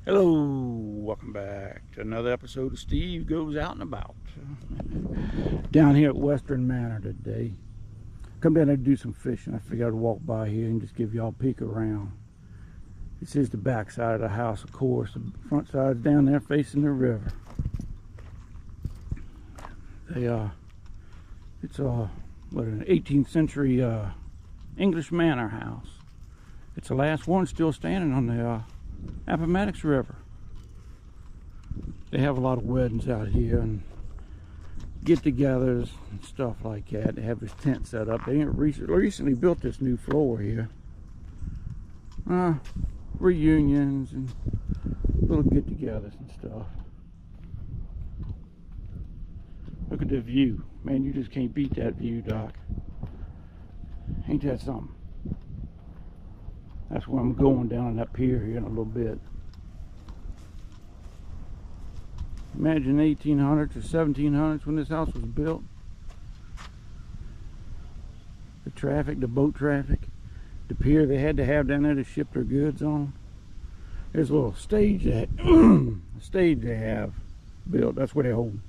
Hello, welcome back to another episode of Steve Goes Out and About. Down here at Weston Manor today. Come down there to do some fishing. I figured I'd walk by here and just give y'all a peek around. This is the back side of the house, of course. The front side's down there facing the river. It's an 18th century English manor house. It's the last one still standing on the Appomattox River. They have a lot of weddings out here and get-togethers and stuff like that. They have this tent set up. They recently built this new floor here. Reunions and little get-togethers and stuff. Look at the view. Man, you just can't beat that view, Doc. Ain't that something? That's where I'm going, down on that pier here in a little bit. Imagine 1800s or 1700s when this house was built. The traffic, the boat traffic, the pier they had to have down there to ship their goods on. There's a little stage that stage they have built. That's where they hold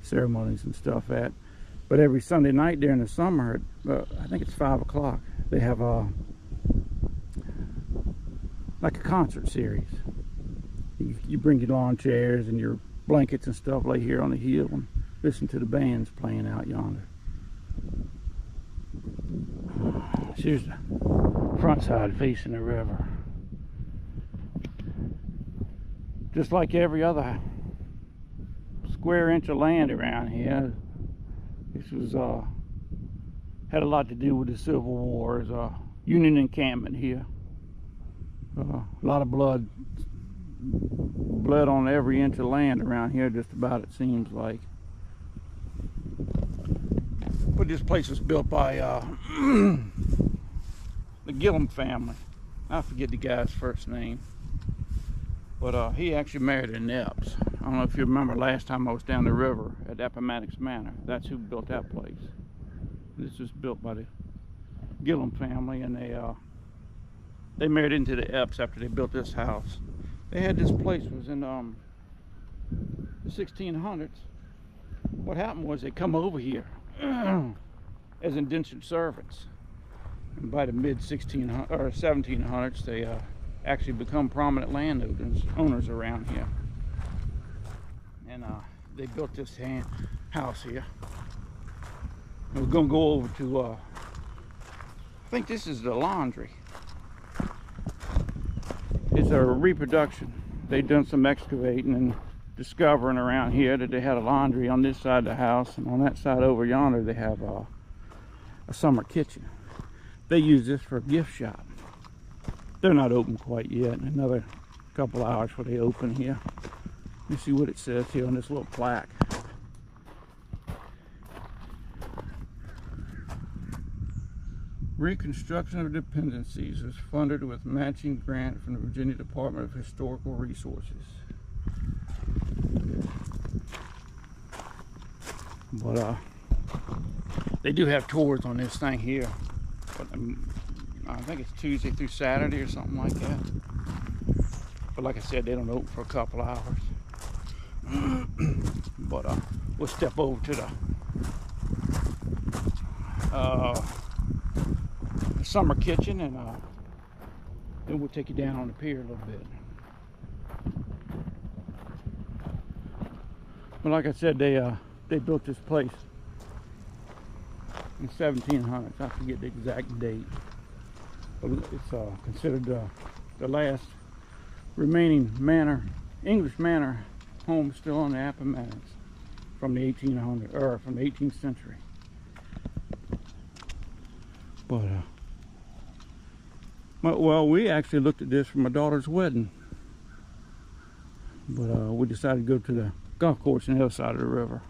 ceremonies and stuff at. But every Sunday night during the summer, I think it's 5 o'clock, they have like a concert series. You bring your lawn chairs and your blankets and stuff, lay here on the hill and listen to the bands playing out yonder. Here's the front side facing the river. Just like every other square inch of land around here, this was had a lot to do with the Civil War. There's a Union encampment here. A lot of blood on every inch of land around here, just about, it seems like. But this place was built by the Gillum family. I forget the guy's first name, but he actually married an Epps. I don't know if you remember last time I was down the river at Appomattox Manor. That's who built that place. This was built by the Gillum family, and they married into the Epps after they built this house. They had this place, was in the 1600s. What happened was they come over here as indentured servants, and by the mid 1600s or 1700s, they actually become prominent landowners around here. And they built this house here. And we're gonna go over to I think this is the laundry. It's a reproduction. They've done some excavating and discovering around here that they had a laundry on this side of the house, and on that side over yonder they have a summer kitchen. They use this for a gift shop. They're not open quite yet. Another couple hours before they open here. Let me see what it says here on this little plaque. Reconstruction of dependencies is funded with matching grant from the Virginia Department of Historical Resources. But they do have tours on this thing here. But I think it's Tuesday through Saturday or something like that. But like I said, they don't open for a couple hours. But we'll step over to the summer kitchen, and then we'll take you down on the pier a little bit. But like I said, they built this place in 1700s. I forget the exact date, but it's considered the last remaining English manor home still on the Appomattox from the 18th century. But well, we actually looked at this for my daughter's wedding, but we decided to go to the golf course on the other side of the river.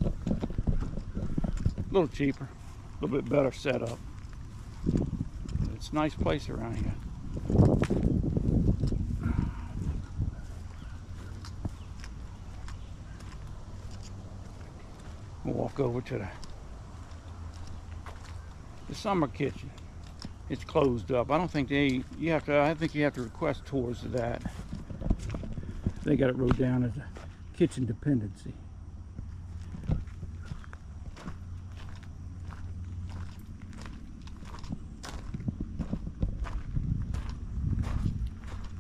A little cheaper, a little bit better setup. It's a nice place around here. We'll walk over to the summer kitchen. It's closed up. I don't think I think you have to request tours of that. They got it wrote down as a kitchen dependency.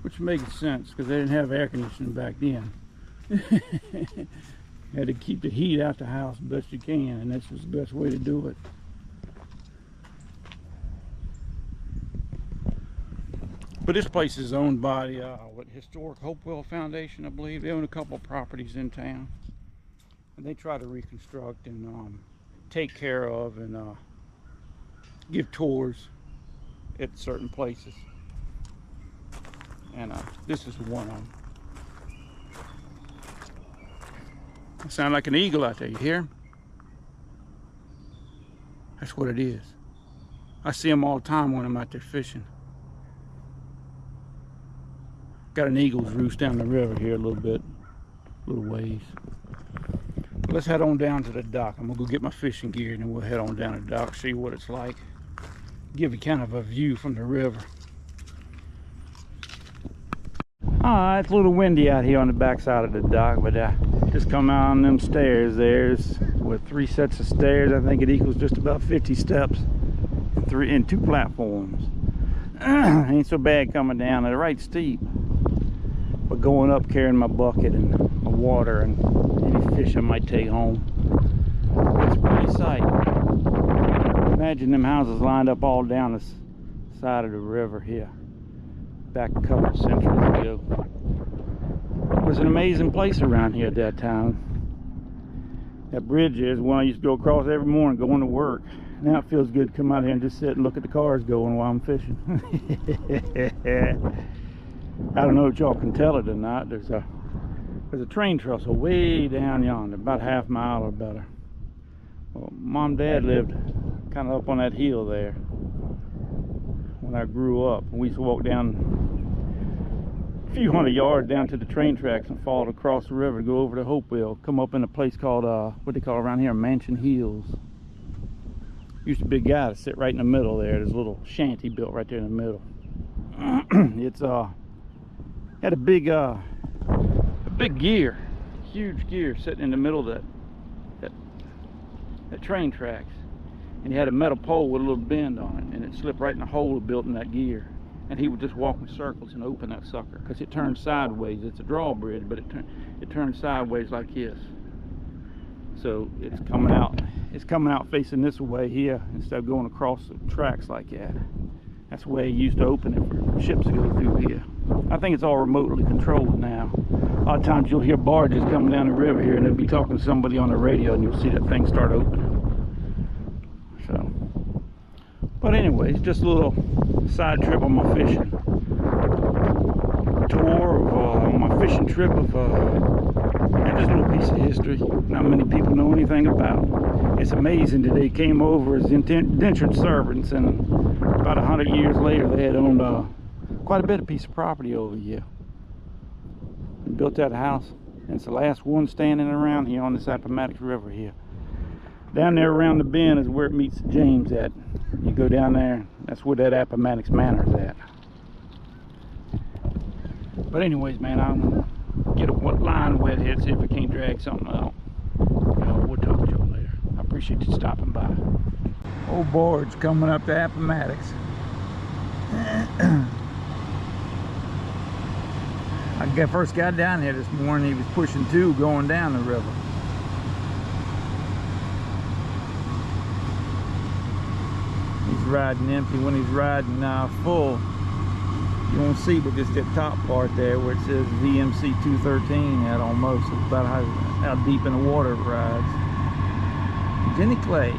Which makes sense because they didn't have air conditioning back then. Had to keep the heat out the house the best you can, and that's was the best way to do it. But this place is owned by the Historic Hopewell Foundation, I believe. They own a couple of properties in town, and they try to reconstruct and take care of and give tours at certain places. And this is one of them. I sound like an eagle out there, you hear? That's what it is. I see them all the time when I'm out there fishing. Got an eagle's roost down the river here a little ways. But let's head on down to the dock. I'm gonna go get my fishing gear and then we'll head on down to the dock, see what it's like. Give you kind of a view from the river. It's a little windy out here on the back side of the dock, but just come out on them stairs. There's with 3 sets of stairs. I think it equals just about 50 steps and 2 platforms. Ain't so bad coming down. They're right steep, but going up carrying my bucket and my water and any fish I might take home. It's a pretty sight. Imagine them houses lined up all down the side of the river here. Back a couple of centuries ago. It was an amazing place around here at that time. That bridge is one I used to go across every morning going to work. Now it feels good to come out here and just sit and look at the cars going while I'm fishing. I don't know if y'all can tell it or not. There's a train trestle way down yonder, about a half mile or better. Well, Mom and Dad lived kind of up on that hill there when I grew up. We used to walk down a few hundred yards down to the train tracks and follow across the river to go over to Hopewell. Come up in a place called what they call around here Mansion Hills. Used to be a guy to sit right in the middle there. There's a little shanty built right there in the middle. It's had a big gear, huge gear sitting in the middle of that train tracks. And he had a metal pole with a little bend on it, and it slipped right in the hole built in that gear. And he would just walk in circles and open that sucker because it turns sideways. It's a drawbridge, but it turns sideways like this. So it's coming out facing this way here instead of going across the tracks like that. That's the way he used to open it for ships to go through here. I think it's all remotely controlled now. A lot of times you'll hear barges coming down the river here and they'll be talking to somebody on the radio and you'll see that thing start opening. So, but anyways, just a little side trip on my fishing tour on my fishing trip of and just a little piece of history not many people know anything about. It's amazing that they came over as indentured servants, and about 100 years later they had owned quite a bit of piece of property over here and built that house, and it's the last one standing around here on this Appomattox River here. Down there around the bend is where it meets the James at. You go down there, that's where that Appomattox Manor is at. But anyways, man, I'm gonna get a line wet here, see if I can't drag something out. We'll talk to y'all later. I appreciate you stopping by. Old board's coming up to Appomattox. I first got down here this morning, he was pushing 2 going down the river. He's riding empty. When he's riding full, you won't see but just that top part there where it says VMC 213 at almost. It's about how deep in the water it rides. Jenny Clay.